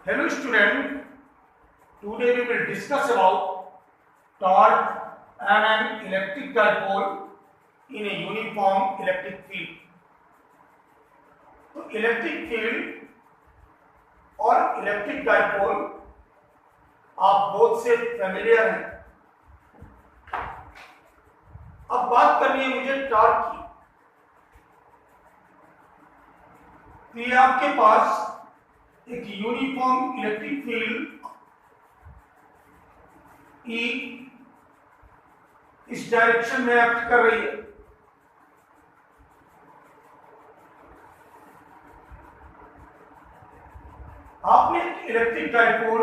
Hello student, today we will discuss about torque and an electric dipole in a uniform electric field. तो electric field और electric dipole आप बहुत से familiar हैं। अब बात करनी है मुझे टॉर्क की। तो ये आपके पास एक यूनिफॉर्म इलेक्ट्रिक फील्ड ई इस डायरेक्शन में एक्ट कर रही है। आपने electric dipole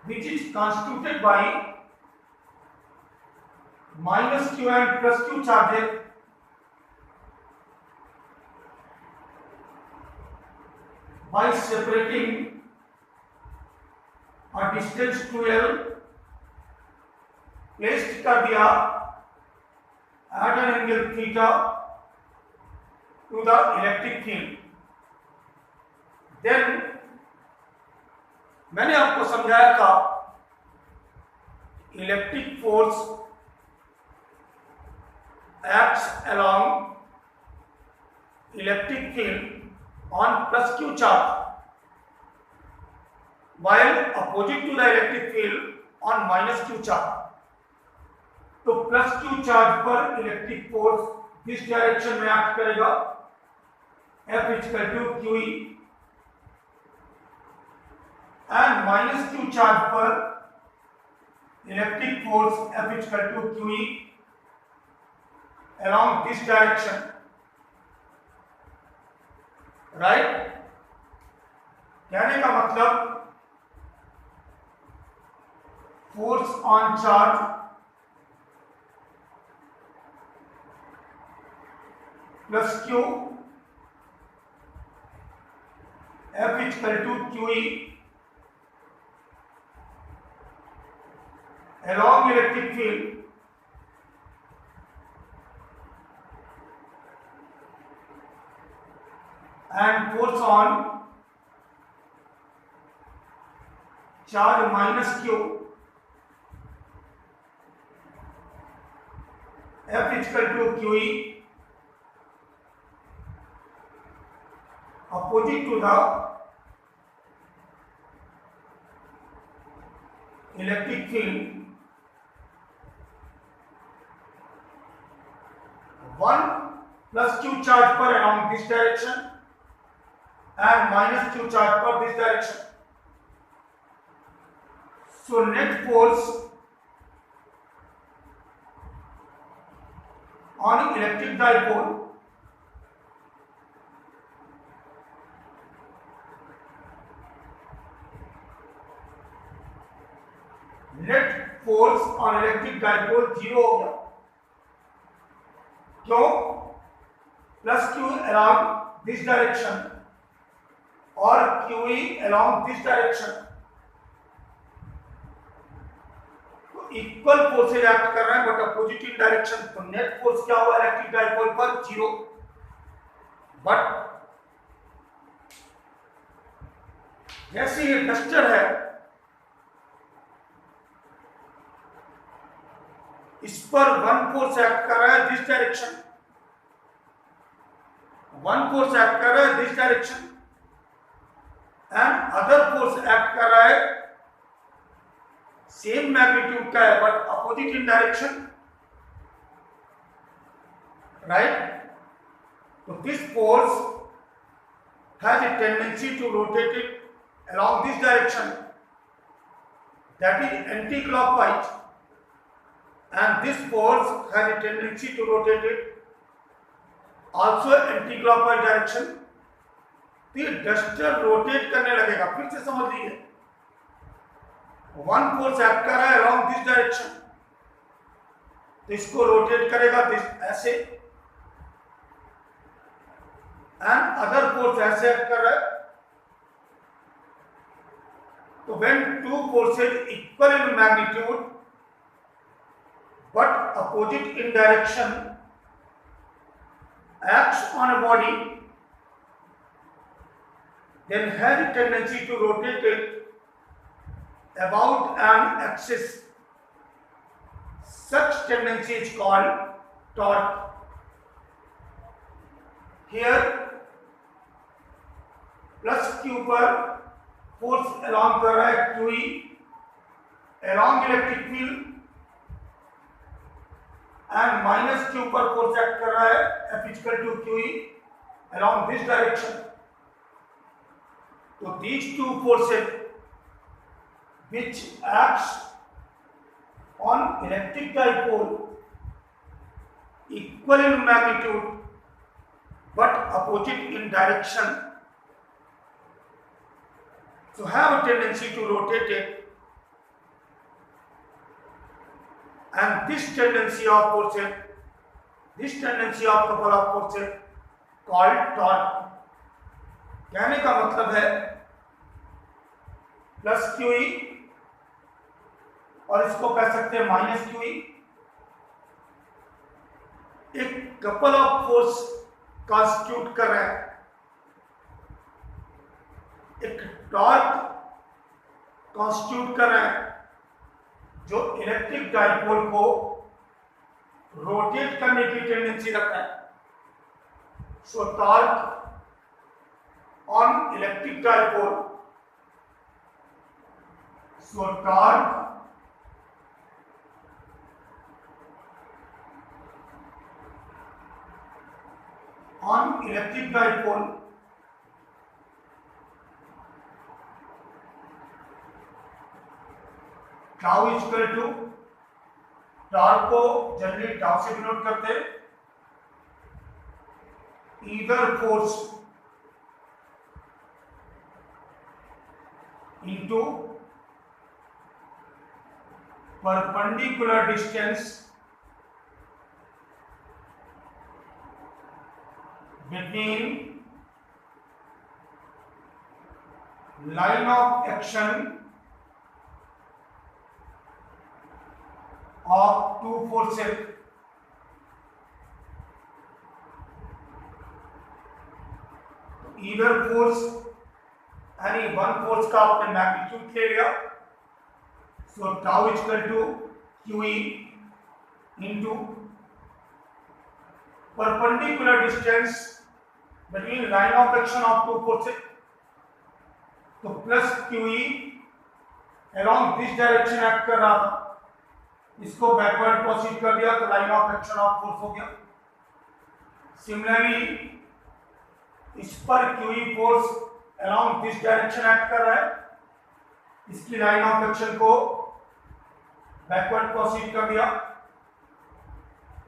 which is constituted by minus q and plus q charges by separating a distance 2l placed कर दिया at an angle theta to the electric field. Then मैंने आपको समझाया था electric force acts along electric field on plus q charge while opposite to the electric field on minus q charge. तो plus q charge पर electric force किस direction में act करेगा? F equal to QE and minus q charge पर electric force F equal to QE along this direction, right? कहने का मतलब force on charge plus Q F equal to QE along electric field and force on charge minus Q F equal to QE opposite to the electric field. One plus Q charge per along this direction and minus Q charge per this direction. So net force on electric dipole net force on electric dipole 0 हो गया। क्यों? Plus Q along this direction और QE along this direction, तो equal forces act कर रहे हैं but opposite in direction. तो net force क्या हुआ इलेक्ट्रिक डाइपोल पर? 0। बट जैसे ये डस्टर है इस पर वन फोर्स एक्ट कर रहा है this direction, one force act कर रहा है this direction and other force act कर रहा है सेम मैग्नीट्यूड का है but opposite in direction, right? तो this force has a tendency to rotate it along this direction, that is anti-clockwise, and this force has a tendency to rotate it also anti-clockwise direction. तो ये duster rotate करने लगेगा। फिर से समझ लीजिए, one force act कर रहा है अलोंग दिस डायरेक्शन, तो इसको रोटेट करेगा दिस ऐसे, एंड अदर फोर्स ऐसे एक्ट कर रहा है। तो when two forces equal in magnitude but opposite in direction acts on a body then has a tendency to rotate it about an axis. Such tendency is called torque. Here plus Q पर force along कर रहा है QE along electric field and minus Q पर force act कर रहा है F equal to QE along this direction. तो these two forces which acts on electric dipole equal in magnitude but opposite in direction, so have a tendency to rotate it, and this tendency of forces, this tendency of couple of forces called torque. कहने का मतलब है plus QE और इसको कह सकते हैं minus QE, एक कपल ऑफ फोर्स कॉन्स्टिट्यूट कर रहा है, एक टॉर्क कॉन्स्टिट्यूट कर रहा है जो इलेक्ट्रिक डाइपोल को रोटेट करने की टेंडेंसी रखता है. सो torque on electric dipole, so torque on electric dipole tau is equal to, torque को जनरली टाउ से डिनोट करते हैं, either force into perpendicular distance between line of action of two forces. Either force, any one force का आपने magnitude ले लिया, so tau is equal to QE into perpendicular distance between line of action of two forces. तो plus QE along this direction act कर रहा था, इसको backward proceed कर दिया तो line of action of force हो गया. सिमिलरली इस पर QE force along this direction act कर रहा है, इसकी लाइन ऑफ एक्शन को बैकवर्ड प्रोसीड कर दिया.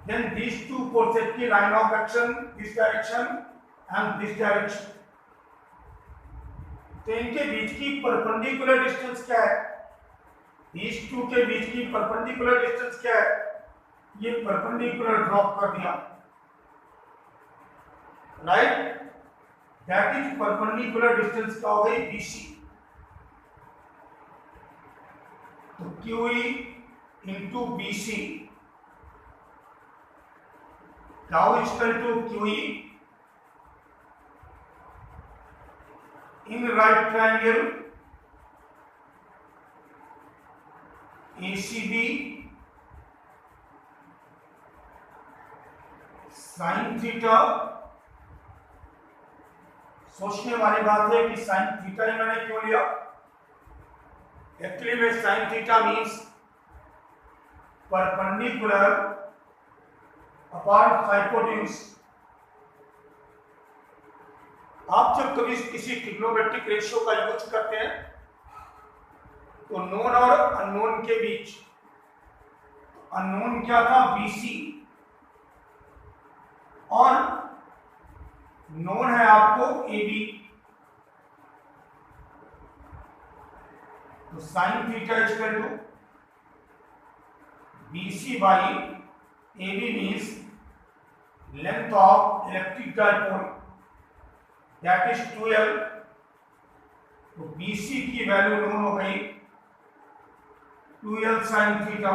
Then these two forces की line of action this direction and this direction. तो इनके बीच की परपेंडिकुलर डिस्टेंस क्या है? These two के बीच की परपेंडिकुलर डिस्टेंस क्या है? ये परपेंडिकुलर ड्रॉप कर दिया, right? That is perpendicular distance क्या हो गई? BC. तो QE into BC tau is equal to QE in right triangle ACB sin theta. सोचने वाली बात है कि sin थीटा इन्होंने क्यों लिया? एक्चुअली में sin theta means perpendicular upon hypotenuse. आप जब कभी किसी ट्रिग्नोमेट्रिक रेशियो का यूज करते हैं तो नोन और अननोन के बीच, अननोन क्या था? BC, और नोन है आपको AB. तो sine theta is equal to BC by AB means length of electric dipole, that is 2L. तो BC की वैल्यू नोन हो गई 2L sin थीटा.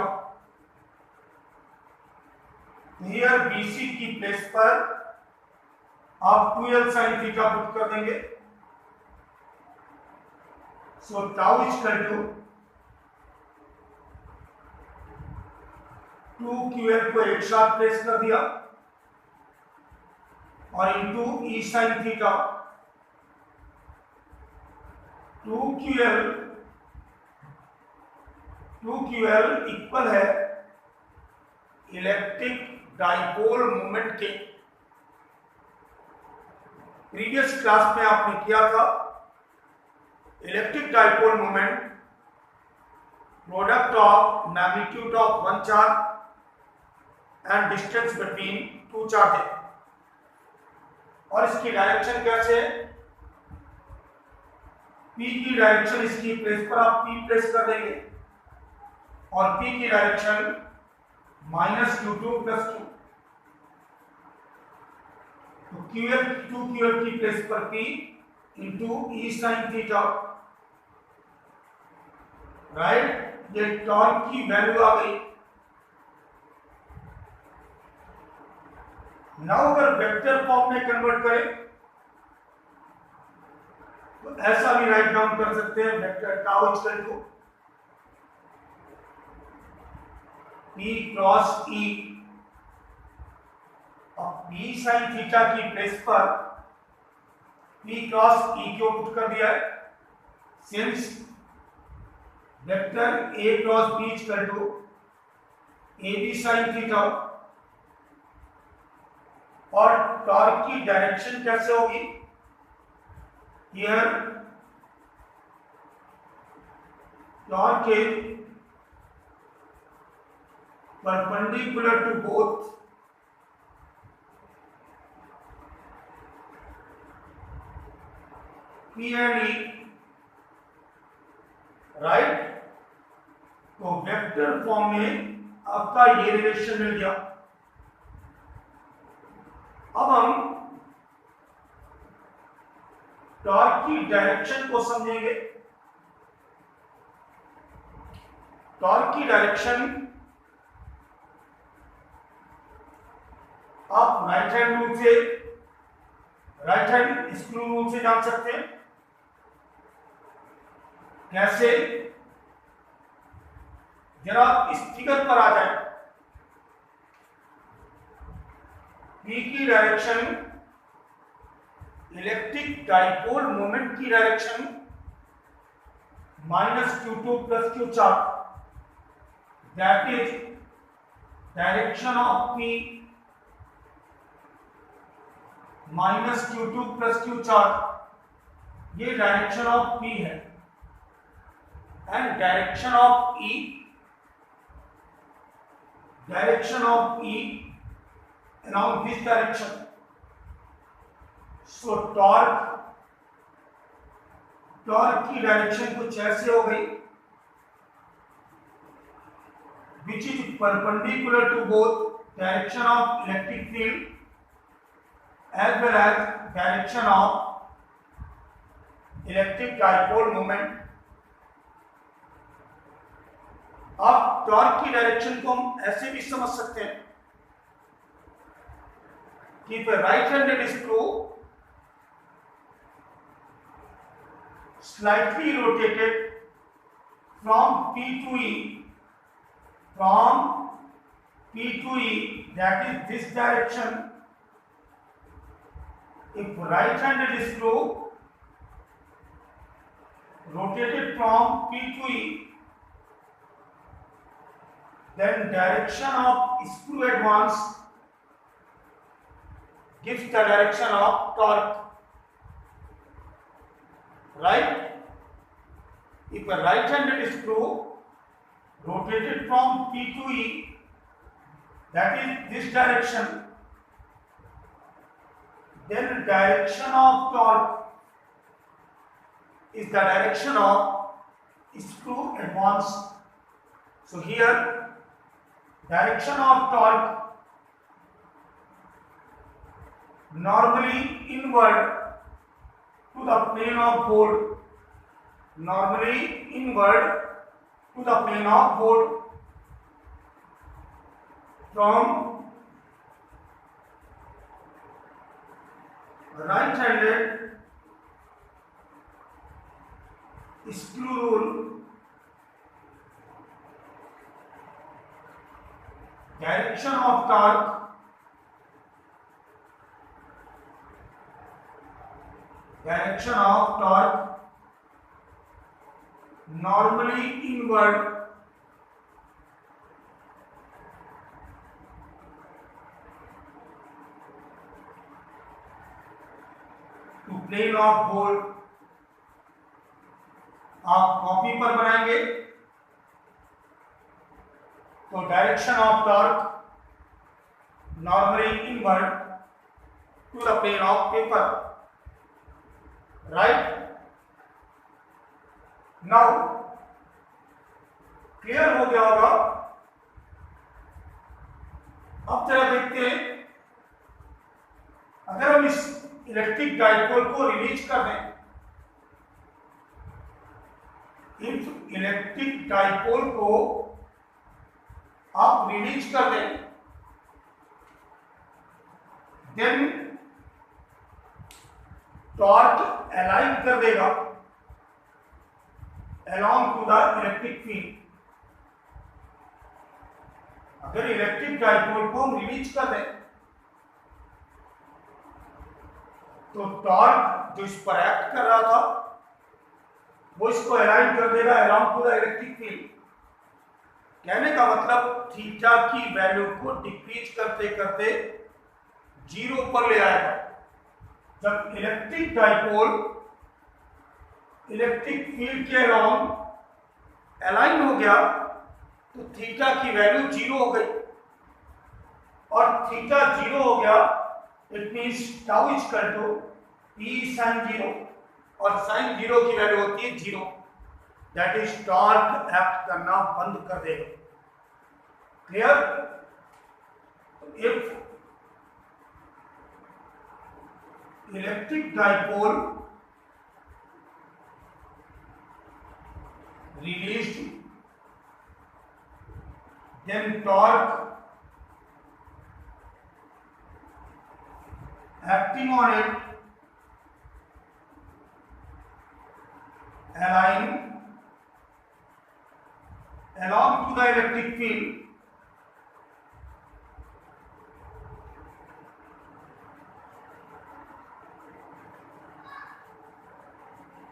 हियर BC की प्लेस पर आप 2L sin थीटा पुट कर देंगे. So tau is equal to 2QL को एक साथ प्लेस कर दिया और into E sine theta 2QL इक्वल है इलेक्ट्रिक डाइपोल मोमेंट के। प्रीवियस क्लास में आपने किया था electric dipole moment product of magnitude of one charge and distance between two charges, और इसकी डायरेक्शन कैसे है? P की डायरेक्शन इसकी प्लेस पर आप P प्लेस कर देंगे और P की डायरेक्शन -Q2 + Q, तो QL 2QL की प्लेस पर P into E sine theta, right. ये टॉर्क की वैल्यू आ गई। नाउ अगर वेक्टर फॉर्म में कन्वर्ट करें तो ऐसा भी राइट डाउन कर सकते हैं, vector tau equal to P cross E, और P साइन थीटा की प्लेस पर P क्रॉस E को पुट कर दिया है, since vector A cross B equal to AB sine theta, और टॉर्क की डायरेक्शन कैसे होगी? Here torque is perpendicular to both P and E, right. तो वेक्टर फॉर्म में आपका ये रिलेशन मिल गया। अब हम टॉर्क की डायरेक्शन को समझेंगे। टॉर्क की डायरेक्शन आप राइट हैंड स्क्रू रूल से जान सकते हैं। कैसे? जरा इस फिगर पर आ जाए। P की डायरेक्शन इलेक्ट्रिक डाइपोल मोमेंट की direction -Q2 + Q charge, that is direction of P -Q2 + Q charge, ये डायरेक्शन ऑफ P है, and direction of E along this direction. So torque की डायरेक्शन कुछ ऐसे हो गई, which is perpendicular to both direction of electric field as well as direction of electric dipole moment. अब torque की direction को हम ऐसे भी समझ सकते हैं कि if a right-handed screw slightly rotated from P to E, that is this direction. If right-handed screw rotated from P to E, then direction of screw advance gives the direction of torque, right? If a right-handed screw rotated from P to E, that is this direction, then the direction of torque is the direction of screw advance. So here direction of torque normally inward to the plane of board, from right-handed screw rule, direction of torque normally inward to plane of bolt. आप copy पर बनाएंगे तो direction of torque normally inward to the plane of paper, right. Now clear हो गया होगा। अब जरा देखते हैं, अगर हम इस इलेक्ट्रिक डाइपोल को रिलीज कर दें, इस इलेक्ट्रिक डाइपोल को आप रिलीज कर दें, देन टॉर्क अलाइन कर देगा along to the electric field। अगर इलेक्ट्रिक डाइपोल को हम रिलीज कर दें तो टॉर्क जो इस पर एक्ट कर रहा था वो इसको अलाइन कर देगा along to the electric field। कहने का मतलब थीटा की वैल्यू को डिक्रीज करते करते जीरो पर ले आएगा। जब इलेक्ट्रिक डाइपोल इलेक्ट्रिक फील्ड के अराउंड अलाइन हो गया तो थीटा की वैल्यू जीरो हो गई, और थीटा जीरो हो गया it means tau is equal to P sine zero, और साइन जीरो की वैल्यू होती है zero. That is torque act करना बंद कर देगा। Clear? If electric dipole released, then torque acting on it align along to the electric field,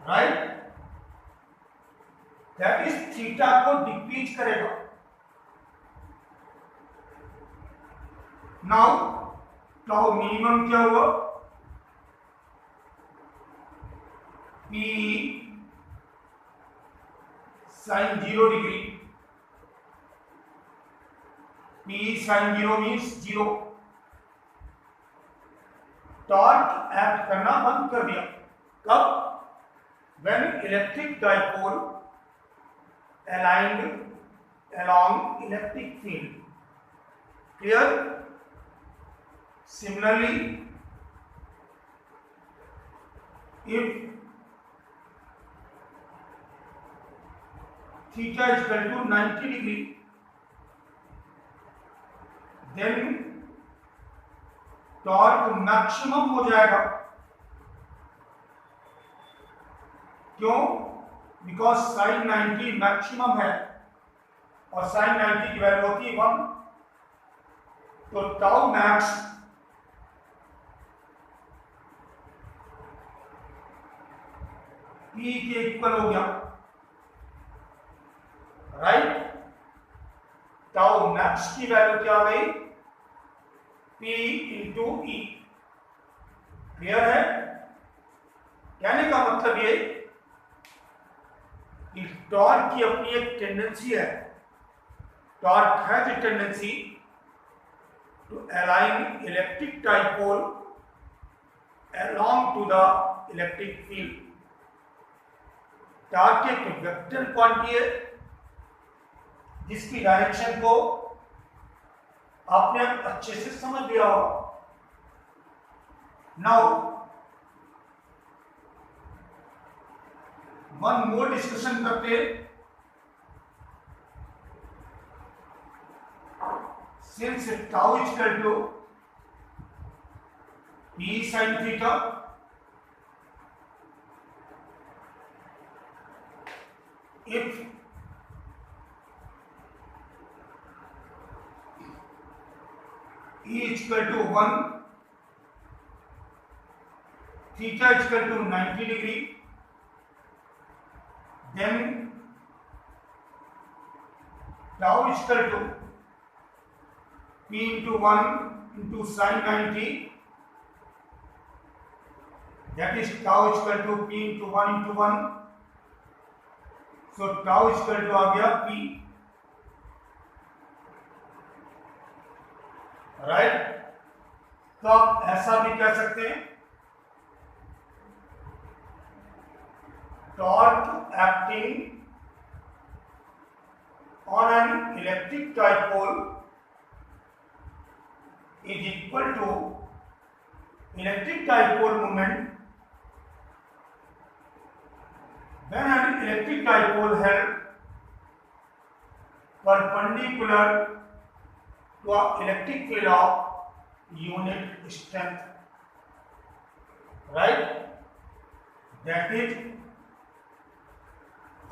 right? That is theta को decrease करेगा। नाउ टाउ मिनिमम क्या हुआ? P sine 0 degree, P sine 0 means 0। Torque act करना बंद कर दिया। कब? When electric dipole aligned along electric field। Clear? Similarly, if theta is equal to 90 degree, then torque maximum हो जाएगा। क्यों? बिकॉज साइन 90 मैक्सिमम है और साइन 90 की वैल्यू होती है 1, तो टाउ मैक्स पी के इक्वल हो गया, राइट। टाउ मैक्स की वैल्यू क्या आ गई? पी इंटू ई। क्लियर है? कहने का मतलब ये टॉर्क की अपनी एक टेंडेंसी है, torque has a tendency to align electric dipole along to the electric field। Torque एक वेक्टर क्वांटिटी है जिसकी डायरेक्शन को आपने अच्छे से समझ लिया होगा। नाउ वन मोर डिस्कशन करते हैं। Since tau is equal to P sine theta, if E is equal to 1, theta is equal to 90 degree, then tau is equal to P into 1 into sin 90, that is tau is equal to P into 1, so tau is equal to आ गया P, right. तो आप ऐसा भी कह सकते हैं, torque acting on an electric dipole is equal to electric dipole moment when an electric dipole held perpendicular to an electric field of unit strength, right? That is,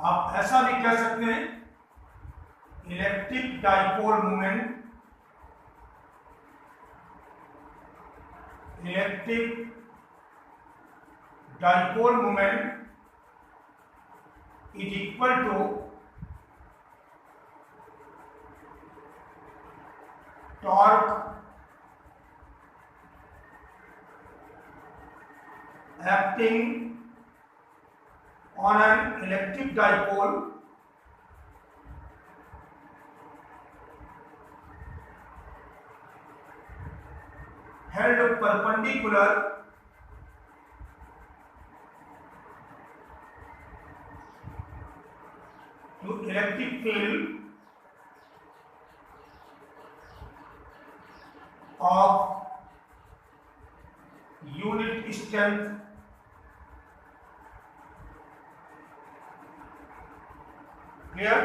आप ऐसा भी कह सकते हैं, electric dipole moment, electric dipole moment is equal to torque acting on an electric dipole held perpendicular to electric field of unit strength clear.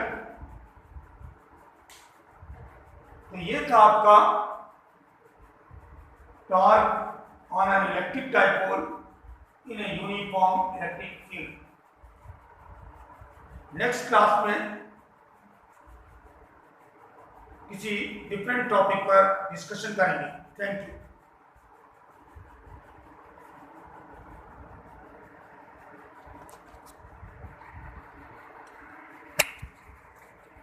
तो ये था आपका torque on an electric dipole in a uniform electric field. Next class में किसी different topic पर discussion करेंगे। Thank you.